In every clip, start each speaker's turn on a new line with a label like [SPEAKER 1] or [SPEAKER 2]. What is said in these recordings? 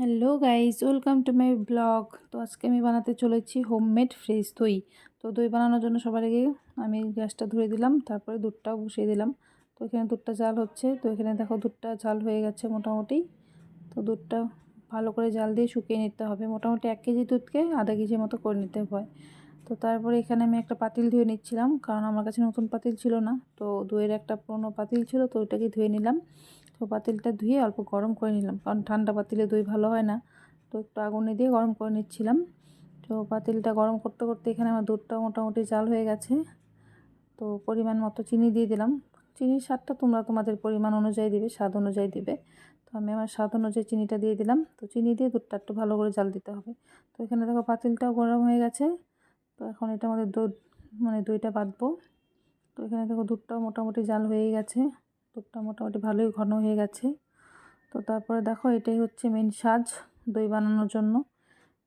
[SPEAKER 1] Hello guys, welcome to my blog. তো আজকে আমি বানাতে চলেছি হোমমেড ফ্রেশ দই। তো দই বানানোর জন্য সবার আগে আমি গ্যাসটা ধরে দিলাম, তারপরে দুধটাও বসিয়ে দিলাম। তো এখানে দুধটা জাল হচ্ছে। তো এখানে দেখো দুধটা জাল হয়ে গেছে মোটামুটি। তো দুধটা ভালো করে জাল দিয়ে শুকিয়ে নিতে হবে। মোটামুটি 1 কেজি দুধকে আধা কেজির মতো করে নিতে হয়। তো তারপরে এখানে আমি একটা পাতিল ধুয়ে নিচ্ছিলাম, কারণ আমার কাছে নতুন পাতিল ছিল না। তো দইয়ের একটা পুরনো পাতিল ছিল, তো ওইটাকে ধুয়ে নিলাম। তো পাতিলটা ধুয়ে অল্প গরম করে নিলাম, কারণ ঠান্ডা পাতিলে দই ভালো হয় না। তো একটু আগুনে দিয়ে গরম করে নিচ্ছিলাম। তো পাতিলটা গরম করতে করতে এখানে আমার দুধটা মোটামুটি জাল হয়ে গেছে। তো পরিমাণ মতো চিনি দিয়ে দিলাম। চিনির স্বাদটা তোমরা তোমাদের পরিমাণ অনুযায়ী দিবে, স্বাদ অনুযায়ী দিবে। তো আমি আমার স্বাদ অনুযায়ী চিনিটা দিয়ে দিলাম। তো চিনি দিয়ে দুধটা একটু ভালো করে জাল দিতে হবে। তো এখানে দেখো পাতিলটাও গরম হয়ে গেছে। তো এখন এটা আমাদের দুধ দইটা বাঁধবো। তো এখানে দেখো দুধটাও মোটামুটি জাল হয়ে গেছে। দুধটা মোটামুটি ভালোই ঘন হয়ে গেছে। তো তারপরে দেখো এটাই হচ্ছে মেন সাজ দই বানানোর জন্য।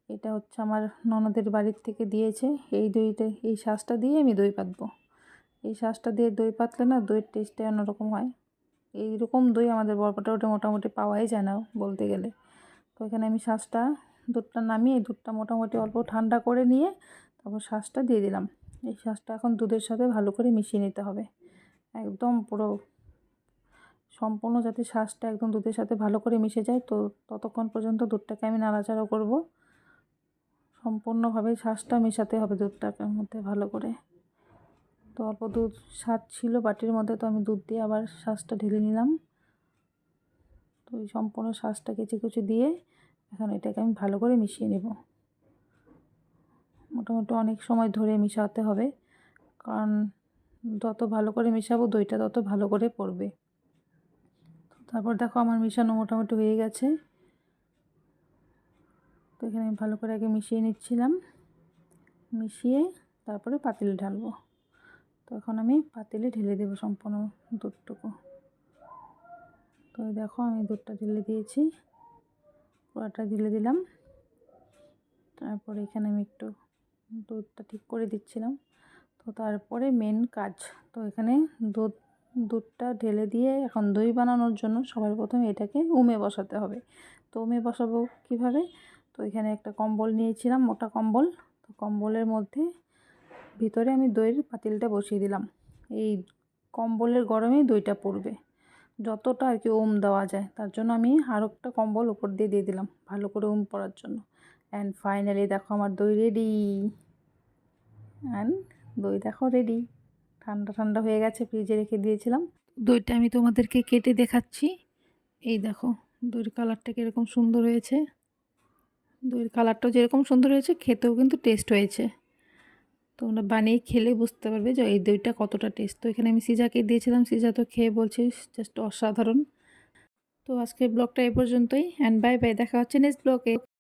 [SPEAKER 1] এটা হচ্ছে আমার ননদের বাড়ির থেকে দিয়েছে। এই সাজটা দিয়ে আমি দই পাতবো। এই সাজটা দিয়ে দই পাতলে না দইয়ের টেস্টটাই অন্যরকম হয়। এইরকম দই আমাদের বরপেটাতে মোটামুটি পাওয়াই যায় না বলতে গেলে। তো এখানে আমি দুধটা নামিয়ে দুধটা মোটামুটি অল্প ঠান্ডা করে নিয়ে তারপর শাঁসটা দিয়ে দিলাম। এই শাঁসটা এখন দুধের সাথে ভালো করে মিশিয়ে নিতে হবে, একদম পুরো সম্পূর্ণ যাতে শাঁসটা একদম দুধের সাথে ভালো করে মিশে যায়। তো ততক্ষণ পর্যন্ত দুধটাকে আমি নাড়াচাড়া করব। সম্পূর্ণভাবে শাঁসটা মেশাতে হবে দুধটার মধ্যে ভালো করে। তো অল্প দুধ স্বাদ ছিল বাটির মধ্যে, তো আমি দুধ দিয়ে আবার শাঁসটা ঢেলে নিলাম। তো এই সম্পূর্ণ শাঁসটা কুচি কুচি দিয়ে এখন এটাকে আমি ভালো করে মিশিয়ে নেব। মোটামুটি অনেক সময় ধরে মিশাতে হবে, কারণ যত ভালো করে মেশাবো দইটা তত ভালো করে পড়বে। তারপর দেখো আমার মিশানো মোটামুটি হয়ে গেছে। তো এখানে আমি ভালো করে আগে মিশিয়ে নিচ্ছিলাম, মিশিয়ে তারপরে পাতিলে ঢালবো। তো এখন আমি পাতিলে ঢেলে দেবো সম্পূর্ণ দুধটুকু। তো দেখো আমি দুধটা ঢেলে দিয়েছি, পুরোটা ঢেলে দিলাম। তারপরে এখানে আমি একটু দুধটা ঠিক করে দিচ্ছিলাম। তো তারপরে মেন কাজ, তো এখানে দুধটা ঢেলে দিয়ে এখন দই বানানোর জন্য সবার প্রথমে এটাকে উমে বসাতে হবে। তো উমে বসাবো কিভাবে? তো এখানে একটা কম্বল নিয়েছিলাম, মোটা কম্বল। তো কম্বলের মধ্যে ভিতরে আমি দইয়ের পাতিলটা বসিয়ে দিলাম। এই কম্বলের গরমেই দইটা পড়বে, যতটা আর কি ওম দেওয়া যায়। তার জন্য আমি আরও একটা কম্বল উপর দিয়ে দিয়ে দিলাম ভালো করে ওম পড়ার জন্য। অ্যান্ড ফাইনালি দেখো আমার দই রেডি। অ্যান্ড দই দেখো রেডি। ঠান্ডা ঠান্ডা হয়ে গেছে, ফ্রিজে রেখে দিয়েছিলাম। দইটা আমি তোমাদেরকে কেটে দেখাচ্ছি। এই দেখো দইয়ের কালারটা কীরকম সুন্দর হয়েছে। দইয়ের কালারটাও যেরকম সুন্দর হয়েছে, খেতেও কিন্তু টেস্ট হয়েছে। তোমরা বানিয়ে খেলে বুঝতে পারবে যে এই দইটা কতটা টেস্ট। তো এখানে আমি সিজাকে দিয়েছিলাম, সিজা তো খেয়ে বলছে জাস্ট অসাধারণ। তো আজকের ব্লগটা এই পর্যন্তই। অ্যান্ড বাই বাই, দেখা হচ্ছে নেক্সট ব্লগে।